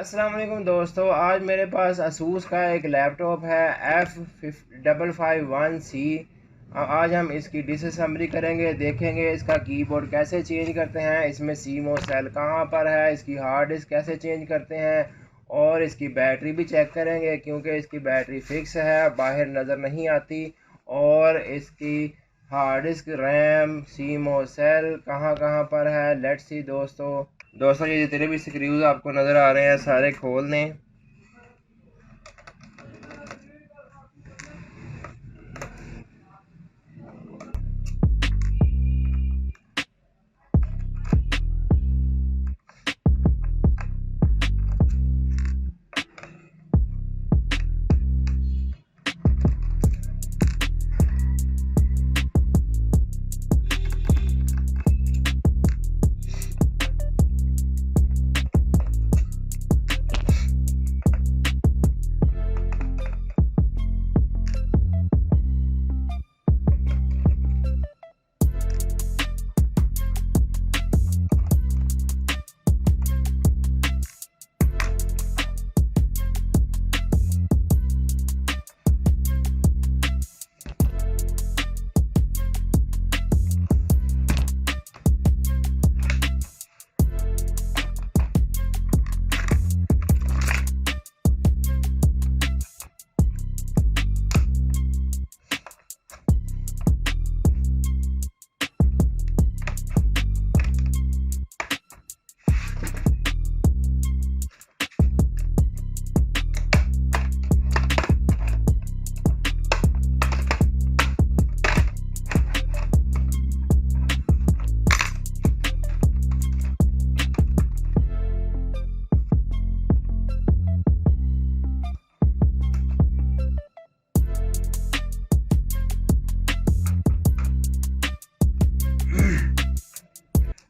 अस्सलाम वालेकुम दोस्तों, आज मेरे पास Asus का एक लैपटॉप है F551 C। आज हम इसकी डिसअसेंबली करेंगे, देखेंगे इसका कीबोर्ड कैसे चेंज करते हैं, इसमें cmos सेल कहाँ पर है, इसकी हार्ड डिस्क कैसे चेंज करते हैं और इसकी बैटरी भी चेक करेंगे क्योंकि इसकी बैटरी फिक्स है, बाहर नज़र नहीं आती। और इसकी hard disk, RAM, cmos cell कहाँ कहाँ पर है, लेट्स सी दोस्तों ये जितने भी स्क्रूज आपको नज़र आ रहे हैं सारे खोल दें।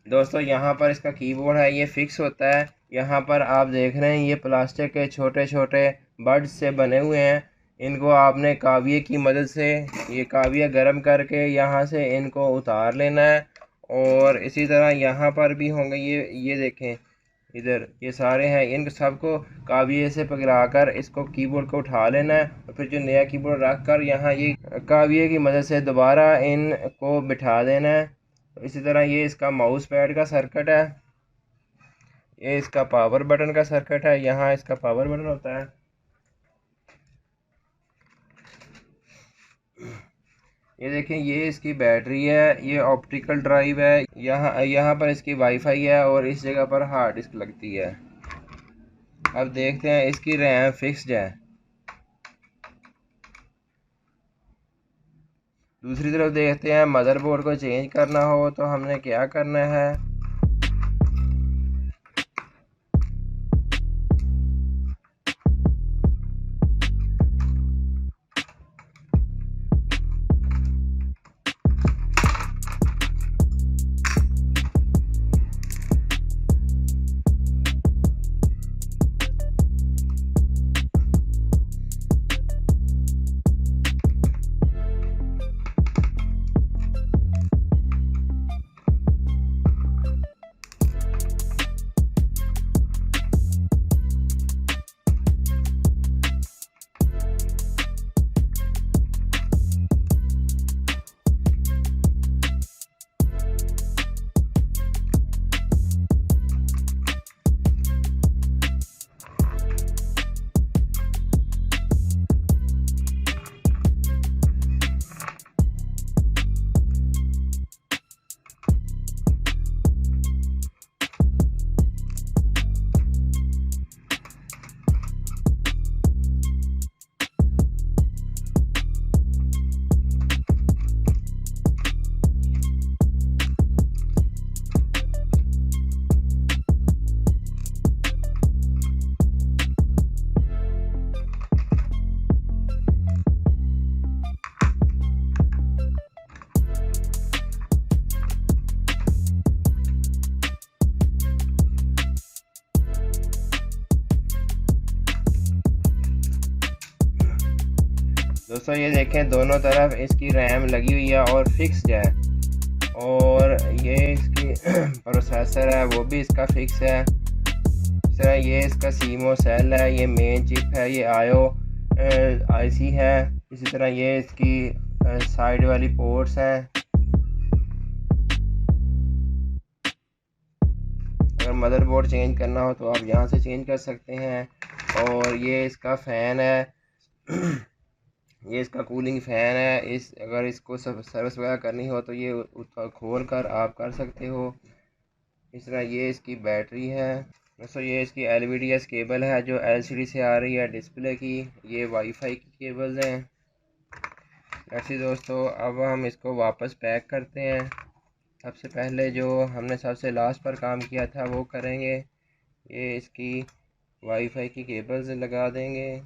दोस्तों यहाँ पर इसका कीबोर्ड है, ये फिक्स होता है। यहाँ पर आप देख रहे हैं ये प्लास्टिक के छोटे छोटे बड्स से बने हुए हैं। इनको आपने काविये की मदद से ये काविया गर्म करके यहाँ से इनको उतार लेना है। और इसी तरह यहाँ पर भी होंगे, ये देखें इधर ये सारे हैं, इन सबको काविये से पकड़ा कर इसको कीबोर्ड को उठा लेना है और फिर जो नया कीबोर्ड रख कर यहाँ ये काविये की मदद से दोबारा इनको बिठा देना है। इसी तरह ये इसका माउस पैड का सर्किट है, ये इसका पावर बटन का सर्किट है, यहाँ इसका पावर बटन होता है। ये देखें ये इसकी बैटरी है, ये ऑप्टिकल ड्राइव है, यहाँ पर इसकी वाईफाई है और इस जगह पर हार्ड डिस्क लगती है। अब देखते हैं इसकी रैम फिक्स्ड है। दूसरी तरफ देखते हैं मदरबोर्ड को चेंज करना हो तो हमने क्या करना है। दोस्तों ये देखें दोनों तरफ इसकी रैम लगी हुई है और फिक्स्ड है, और ये इसकी प्रोसेसर है वो भी इसका फिक्स है। इस तरह ये इसका cmos सेल है, ये मेन चिप है, ये आईसी है। इसी तरह ये इसकी साइड वाली पोर्ट्स हैं। अगर मदरबोर्ड चेंज करना हो तो आप यहाँ से चेंज कर सकते हैं। और ये इसका फ़ैन है ये इसका कूलिंग फ़ैन है। अगर इसको सर्विस वगैरह करनी हो तो ये खोल कर आप कर सकते हो। इस तरह ये इसकी बैटरी है। दोस्तों ये इसकी LVDS केबल है जो LCD से आ रही है डिस्प्ले की। ये वाईफाई की केबल्स हैं। ऐसे दोस्तों अब हम इसको वापस पैक करते हैं। सबसे पहले जो हमने सबसे लास्ट पर काम किया था वो करेंगे। ये इसकी वाईफाई की केबल्स लगा देंगे।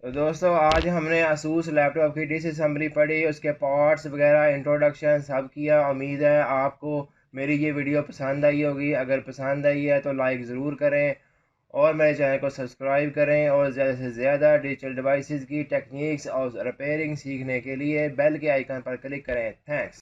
तो दोस्तों आज हमने asus लैपटॉप की डिसअसेंबली पढ़ी, उसके पार्ट्स वगैरह, इंट्रोडक्शन सब किया। उम्मीद है आपको मेरी ये वीडियो पसंद आई होगी। अगर पसंद आई है तो लाइक ज़रूर करें और मेरे चैनल को सब्सक्राइब करें, और ज़्यादा से ज़्यादा डिजिटल डिवाइसेस की टेक्निक्स और रिपेयरिंग सीखने के लिए बेल के आइकन पर क्लिक करें। थैंक्स।